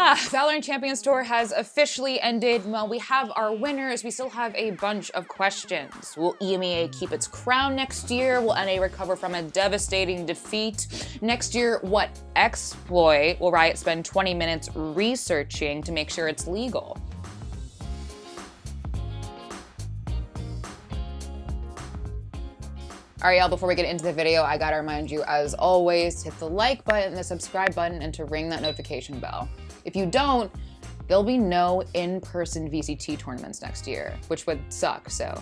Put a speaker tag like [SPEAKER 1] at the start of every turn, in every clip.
[SPEAKER 1] Valorant Champions Tour has officially ended. While we have our winners, we still have a bunch of questions. Will EMEA keep its crown next year? Will NA recover from a devastating defeat? Next year, what exploit will Riot spend 20 minutes researching to make sure it's legal? All right, y'all, before we get into the video, I gotta remind you, as always, to hit the like button, the subscribe button, and to ring that notification bell. If you don't, there'll be no in-person VCT tournaments next year, which would suck, so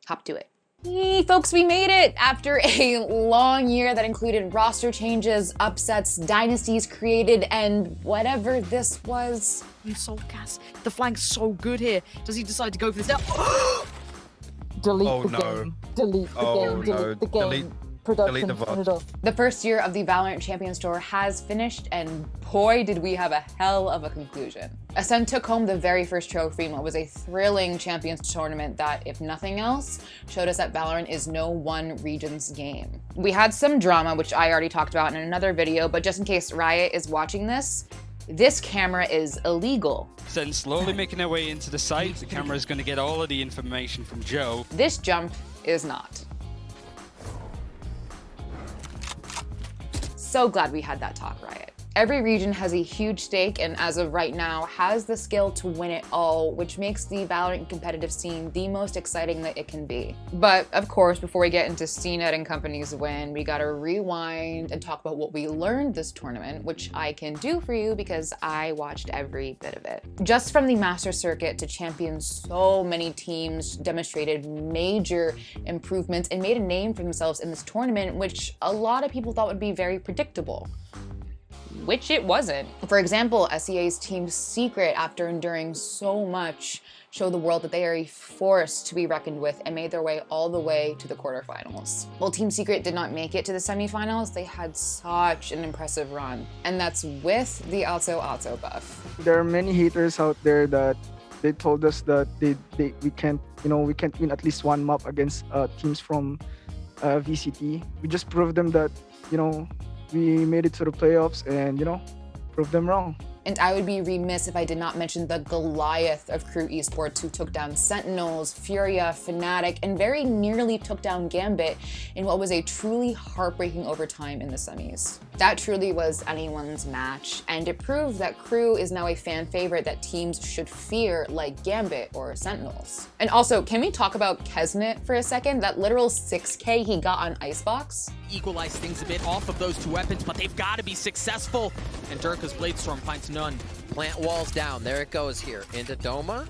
[SPEAKER 1] hop to it. Yee, folks, we made it! After a long year that included roster changes, upsets, dynasties created, and whatever this was.
[SPEAKER 2] Soulcast, the flank's so good here. Does he decide to go for this?
[SPEAKER 3] Delete the game. Delete the game. Delete the game. Production, turn it off.
[SPEAKER 1] The first year of the Valorant Champions Tour has finished, and boy, did we have a hell of a conclusion. Acend took home the very first trophy in what was a thrilling Champions tournament that, if nothing else, showed us that Valorant is no one region's game. We had some drama, which I already talked about in another video, but just in case Riot is watching this camera is illegal.
[SPEAKER 4] Then slowly making their way into the site, the camera is going to get all of the information from Joe.
[SPEAKER 1] This jump is not. So glad we had that talk, Riot. Every region has a huge stake and as of right now has the skill to win it all, which makes the Valorant competitive scene the most exciting that it can be. But of course, before we get into CNET and company's win, we gotta rewind and talk about what we learned this tournament, which I can do for you because I watched every bit of it. Just from the Master Circuit to Champions, so many teams demonstrated major improvements and made a name for themselves in this tournament, which a lot of people thought would be very predictable. Which it wasn't. For example, SEA's Team Secret, after enduring so much, showed the world that they are a force to be reckoned with and made their way all the way to the quarterfinals. While Team Secret did not make it to the semifinals, they had such an impressive run. And that's with the Alto buff.
[SPEAKER 5] There are many haters out there that they told us that we can't win at least one map against teams from VCT. We just proved them that, we made it to the playoffs and, proved them wrong.
[SPEAKER 1] And I would be remiss if I did not mention the Goliath of Crew Esports, who took down Sentinels, Furia, Fnatic, and very nearly took down Gambit in what was a truly heartbreaking overtime in the semis. That truly was anyone's match, and it proved that Crew is now a fan favorite that teams should fear, like Gambit or Sentinels. And also, can we talk about Kesnet for a second? That literal 6K he got on Icebox?
[SPEAKER 2] Equalize things a bit off of those two weapons, but they've got to be successful. And Durka's Bladestorm finds none.
[SPEAKER 6] Plant walls down. There it goes here. Into Doma.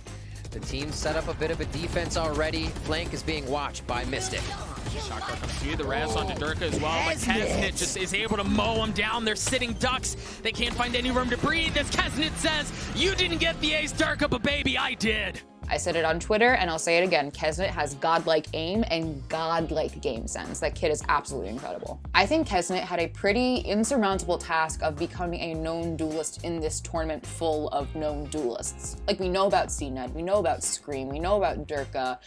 [SPEAKER 6] The team set up a bit of a defense already. Flank is being watched by Mystic.
[SPEAKER 2] Shotgun comes through the Raz onto Durka as well, but Kesnet just is able to mow them down. They're sitting ducks. They can't find any room to breathe. As Kesnet says, you didn't get the ace, Durka, but baby, I did.
[SPEAKER 1] I said it on Twitter and I'll say it again. Kesnet has godlike aim and godlike game sense. That kid is absolutely incredible. I think Kesnet had a pretty insurmountable task of becoming a known duelist in this tournament full of known duelists. Like, we know about CNET, we know about Scream, we know about Durka,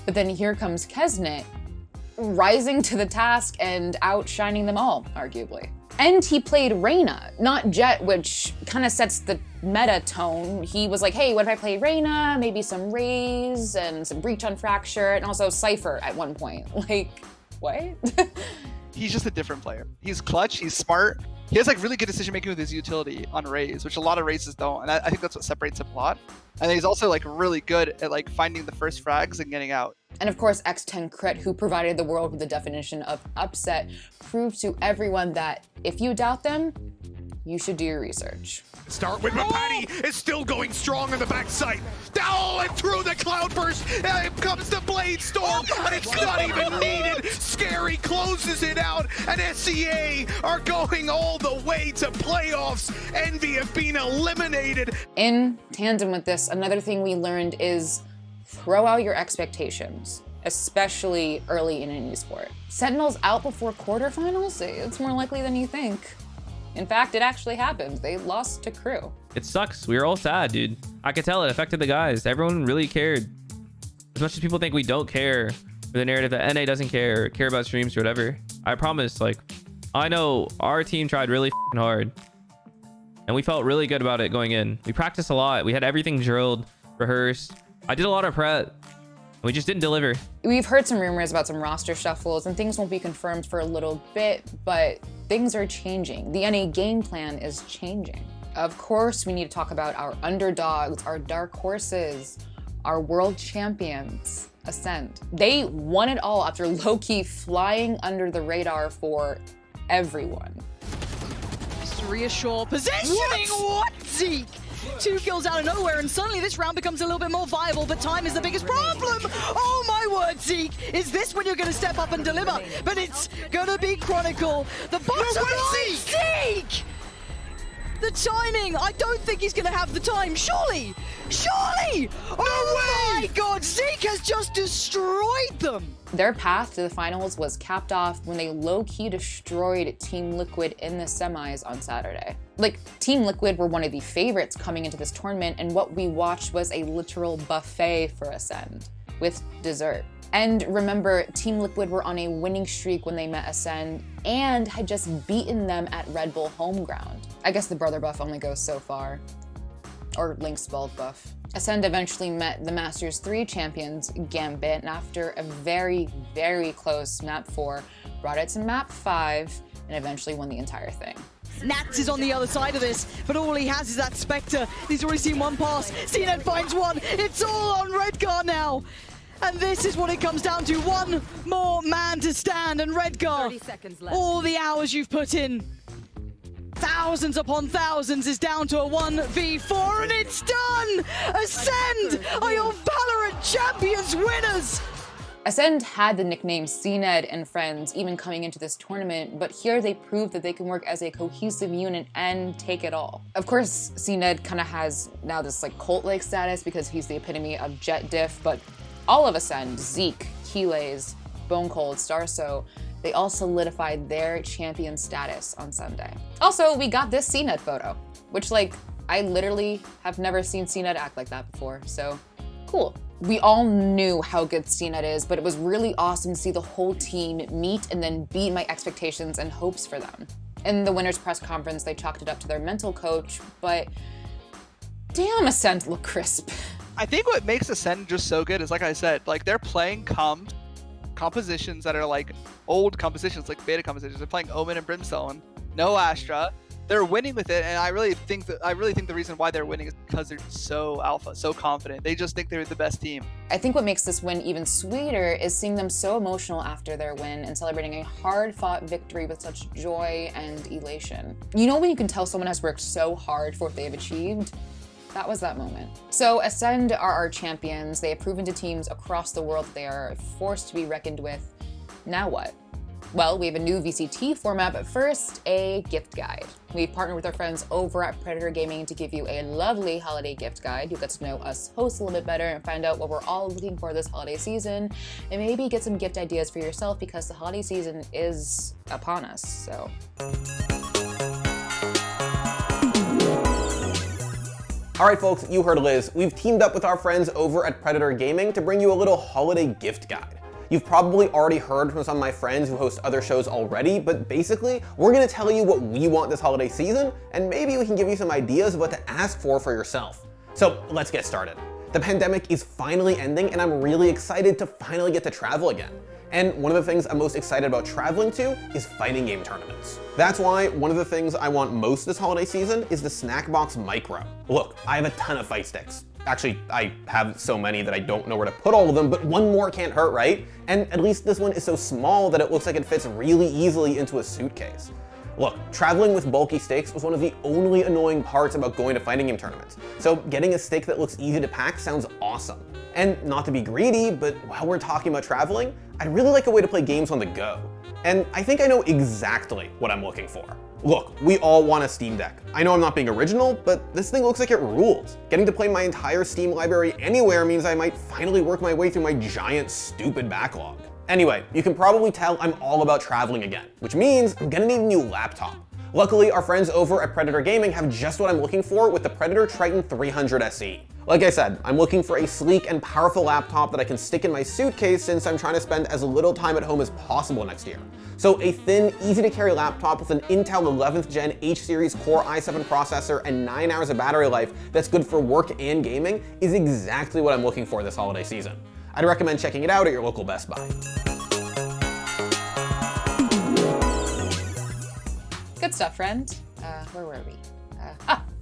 [SPEAKER 1] but then here comes Kesnet, rising to the task and outshining them all, arguably. And he played Reyna, not Jett, which kind of sets the meta tone. He was like, hey, what if I play Reyna, maybe some Raze, and some Breach on Fracture, and also Cypher at one point. Like, what?
[SPEAKER 7] He's just a different player. He's clutch, he's smart. He has like really good decision making with his utility on Raze, which a lot of Razes don't, and I think that's what separates him a lot. And he's also like really good at like finding the first frags and getting out.
[SPEAKER 1] And of course, X10 Crit, who provided the world with the definition of upset, proved to everyone that if you doubt them, you should do your research.
[SPEAKER 8] Start with Mapati is still going strong on the backside. Oh, and through the Cloudburst, here comes the Bladestorm, and it's not even needed. Scary closes it out, and SEA are going all the way to playoffs. Envy have been eliminated.
[SPEAKER 1] In tandem with this, another thing we learned is throw out your expectations, especially early in an esport. Sentinels out before quarterfinals? It's more likely than you think. In fact, it actually happened. They lost to Crew.
[SPEAKER 9] It sucks. We were all sad, dude. I could tell it affected the guys. Everyone really cared. As much as people think we don't care, or the narrative that NA doesn't care about streams or whatever, I promise, like, I know our team tried really hard. and we felt really good about it going in. We practiced a lot. We had everything drilled, rehearsed. I did a lot of prep. We just didn't deliver.
[SPEAKER 1] We've heard some rumors about some roster shuffles, and things won't be confirmed for a little bit, but things are changing. The NA game plan is changing. Of course, we need to talk about our underdogs, our dark horses, our world champions, Acend. They won it all after low-key flying under the radar for everyone.
[SPEAKER 10] Just reassure positioning. What? Zeke? 2 kills out of nowhere, and suddenly this round becomes a little bit more viable, but time is the biggest problem. Oh my word, Zeke. Is this when you're going to step up and deliver? But it's going to be Chronicle. The bottom line, Zeke! The timing, I don't think he's going to have the time. Surely! Surely! Oh my god, Zeke has just destroyed them!
[SPEAKER 1] Their path to the finals was capped off when they low-key destroyed Team Liquid in the semis on Saturday. Like, Team Liquid were one of the favorites coming into this tournament, and what we watched was a literal buffet for Acend, with dessert. And remember, Team Liquid were on a winning streak when they met Acend, and had just beaten them at Red Bull home ground. I guess the brother buff only goes so far. Or Link's bald buff. Acend eventually met the Masters 3 champions, Gambit, and after a very, very close map 4, brought it to map 5, and eventually won the entire thing.
[SPEAKER 10] Nats is on the other side of this, but all he has is that Spectre. He's already seen one pass. CNED finds one. It's all on Redgar now. And this is what it comes down to. One more man to stand, and Redgar, all the hours you've put in, thousands upon thousands, is down to a 1v4, and it's done! Acend are your Valorant Champions winners!
[SPEAKER 1] Acend had the nickname CNED and Friends even coming into this tournament, but here they proved that they can work as a cohesive unit and take it all. Of course, CNED kind of has now this like cult-like status because he's the epitome of jet diff, but all of Acend, Zeke, Keelays, Bone Cold, Starso, they all solidified their champion status on Sunday. Also, we got this CNED photo, which like, I literally have never seen CNED act like that before, so cool. We all knew how good CNED is, but it was really awesome to see the whole team meet and then beat my expectations and hopes for them. In the winners press conference, they chalked it up to their mental coach, but damn, Acend look crisp.
[SPEAKER 7] I think what makes Acend just so good is, like I said, like they're playing compositions that are like old compositions, like beta compositions. They're playing Omen and Brimstone, no Astra. They're winning with it, and I really think the reason why they're winning is because they're so alpha, so confident. They just think they're the best team.
[SPEAKER 1] I think what makes this win even sweeter is seeing them so emotional after their win and celebrating a hard-fought victory with such joy and elation. You know when you can tell someone has worked so hard for what they've achieved? That was that moment. So Acend are our champions. They have proven to teams across the world that they are a force to be reckoned with. Now what? Well, we have a new VCT format, but first, a gift guide. We've partnered with our friends over at Predator Gaming to give you a lovely holiday gift guide. You'll get to know us hosts a little bit better and find out what we're all looking for this holiday season, and maybe get some gift ideas for yourself because the holiday season is upon us, so.
[SPEAKER 11] All right, folks, you heard Liz. We've teamed up with our friends over at Predator Gaming to bring you a little holiday gift guide. You've probably already heard from some of my friends who host other shows already, but basically, we're gonna tell you what we want this holiday season, and maybe we can give you some ideas of what to ask for yourself. So let's get started. The pandemic is finally ending, and I'm really excited to finally get to travel again. And one of the things I'm most excited about traveling to is fighting game tournaments. That's why one of the things I want most this holiday season is the Snackbox Micro. Look, I have a ton of fight sticks. Actually, I have so many that I don't know where to put all of them, but one more can't hurt, right? And at least this one is so small that it looks like it fits really easily into a suitcase. Look, traveling with bulky stakes was one of the only annoying parts about going to fighting game tournaments. So getting a stake that looks easy to pack sounds awesome. And not to be greedy, but while we're talking about traveling, I'd really like a way to play games on the go. And I think I know exactly what I'm looking for. Look, we all want a Steam Deck. I know I'm not being original, but this thing looks like it rules. Getting to play my entire Steam library anywhere means I might finally work my way through my giant, stupid backlog. Anyway, you can probably tell I'm all about traveling again, which means I'm gonna need a new laptop. Luckily, our friends over at Predator Gaming have just what I'm looking for with the Predator Triton 300 SE. Like I said, I'm looking for a sleek and powerful laptop that I can stick in my suitcase since I'm trying to spend as little time at home as possible next year. So a thin, easy to carry laptop with an Intel 11th Gen H-Series Core i7 processor and 9 hours of battery life that's good for work and gaming is exactly what I'm looking for this holiday season. I'd recommend checking it out at your local Best Buy.
[SPEAKER 1] Good stuff, friend. Where were we?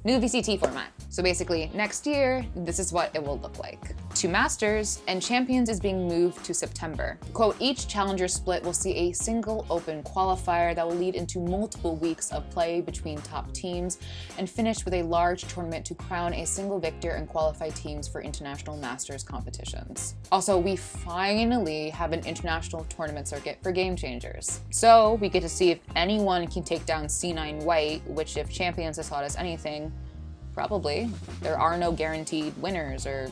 [SPEAKER 1] New VCT format. So basically, next year, this is what it will look like. 2 Masters, and Champions is being moved to September. Quote, each challenger split will see a single open qualifier that will lead into multiple weeks of play between top teams and finish with a large tournament to crown a single victor and qualify teams for international Masters competitions. Also, we finally have an international tournament circuit for Game Changers. So we get to see if anyone can take down C9 White, which if Champions has taught us anything, probably. There are no guaranteed winners or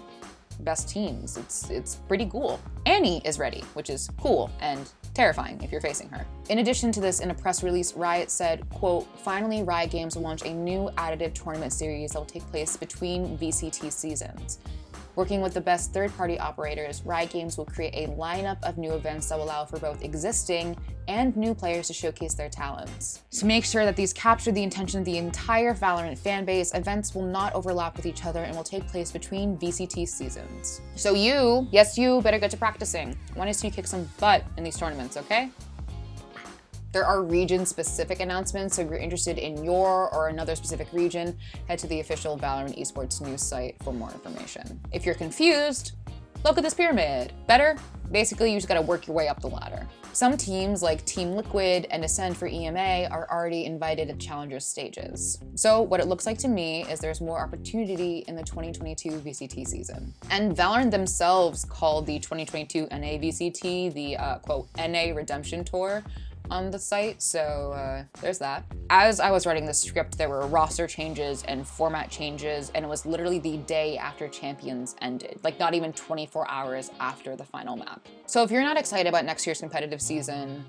[SPEAKER 1] best teams. It's pretty cool. Annie is ready, which is cool and terrifying if you're facing her. In addition to this, in a press release, Riot said, quote, finally Riot Games will launch a new additive tournament series that will take place between VCT seasons. Working with the best third-party operators, Riot Games will create a lineup of new events that will allow for both existing and new players to showcase their talents. To make sure that these capture the intention of the entire Valorant fanbase, events will not overlap with each other and will take place between VCT seasons. So you, yes you, better get to practicing. I want to see you kick some butt in these tournaments, okay? There are region-specific announcements, so if you're interested in your or another specific region, head to the official Valorant Esports news site for more information. If you're confused, look at this pyramid. Better? Basically, you just gotta work your way up the ladder. Some teams, like Team Liquid and Acend for EMEA, are already invited at Challenger stages. So what it looks like to me is there's more opportunity in the 2022 VCT season. And Valorant themselves called the 2022 NA VCT the, quote, NA Redemption Tour on the site, so there's that. As I was writing the script, there were roster changes and format changes, and it was literally the day after Champions ended, like not even 24 hours after the final map. So if you're not excited about next year's competitive season,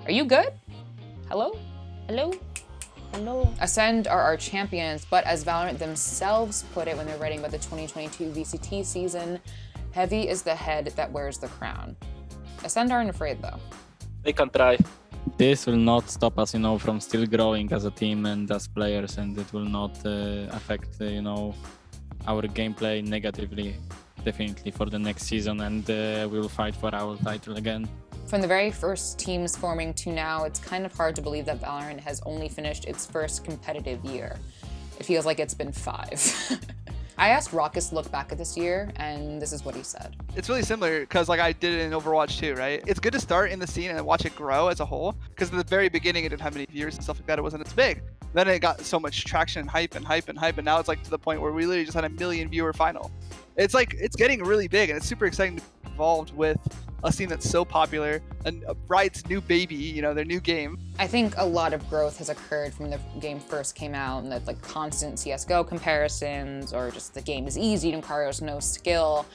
[SPEAKER 1] are you good? Hello? Hello? Hello? Acend are our champions, but as Valorant themselves put it when they're writing about the 2022 VCT season, heavy is the head that wears the crown. Acend aren't afraid though.
[SPEAKER 12] They can try.
[SPEAKER 13] This will not stop us, from still growing as a team and as players, and it will not affect, our gameplay negatively, definitely for the next season, and we will fight for our title again.
[SPEAKER 1] From the very first teams forming to now, it's kind of hard to believe that Valorant has only finished its first competitive year. It feels like it's been 5. I asked Raucus to look back at this year, and this is what he said.
[SPEAKER 7] It's really similar, because like I did it in Overwatch too, right? It's good to start in the scene and watch it grow as a whole, because in the very beginning it didn't have many viewers and stuff like that, it wasn't as big. Then it got so much traction and hype and hype and hype, and now it's like to the point where we literally just had a 1 million viewer final. It's like, it's getting really big, and it's super exciting to be involved with a scene that's so popular, and Riot's new baby, their new game.
[SPEAKER 1] I think a lot of growth has occurred from the game first came out, and that like constant CSGO comparisons, or just the game is easy and requires no skill.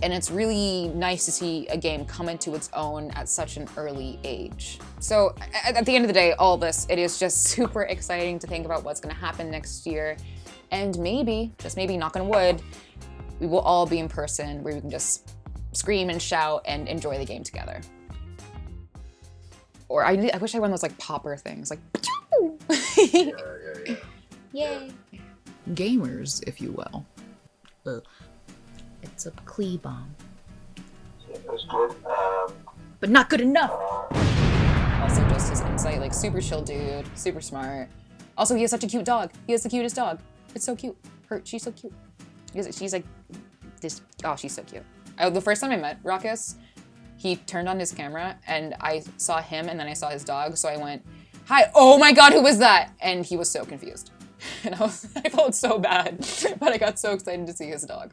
[SPEAKER 1] And it's really nice to see a game come into its own at such an early age. So at the end of the day, all this, it is just super exciting to think about what's gonna happen next year. And maybe, just maybe, knock on wood, we will all be in person where we can just scream and shout and enjoy the game together. Or I wish I won those like popper things, like Yay.
[SPEAKER 14] Gamers, if you will. It's a Klee bomb. But not good enough.
[SPEAKER 1] Also just his insight, like super chill dude, super smart. Also, he has such a cute dog. He has the cutest dog. It's so cute. She's so cute. She's like this, oh, she's so cute. The first time I met Raucus, he turned on his camera and I saw him and then I saw his dog. So I went, hi, oh my God, who was that? And he was so confused. And I felt so bad, but I got so excited to see his dog.